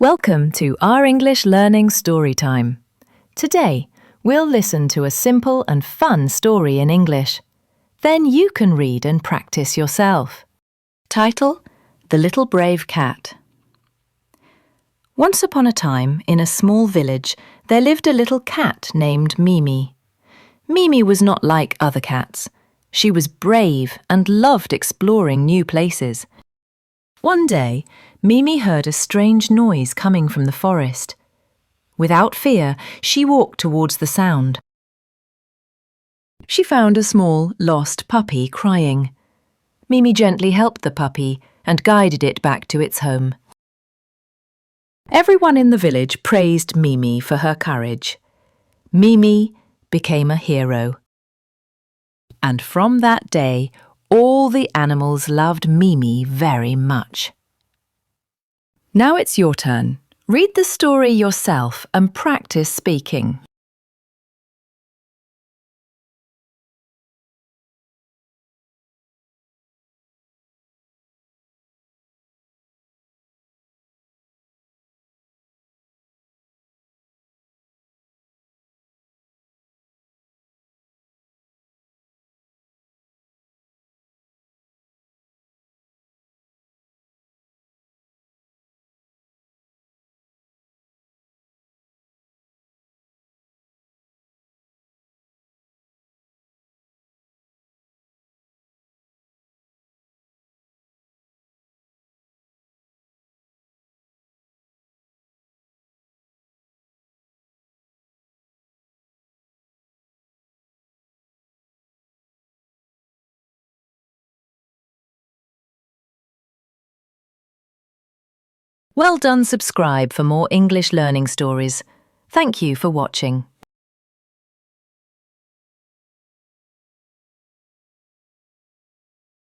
Welcome to our English Learning Story Time. Today, we'll listen to a simple and fun story in English. Then you can read and practice yourself. Title: The Little Brave Cat. Once upon a time, in a small village, there lived a little cat named Mimi. Mimi was not like other cats. She was brave and loved exploring new places. One day, Mimi heard a strange noise coming from the forest. Without fear, she walked towards the sound. She found a small, lost puppy crying. Mimi gently helped the puppy and guided it back to its home. Everyone in the village praised Mimi for her courage. Mimi became a hero. And from that day, all the animals loved Mimi very much. Now it's your turn. Read the story yourself and practice speaking. Well done. Subscribe for more English learning stories. Thank you for watching.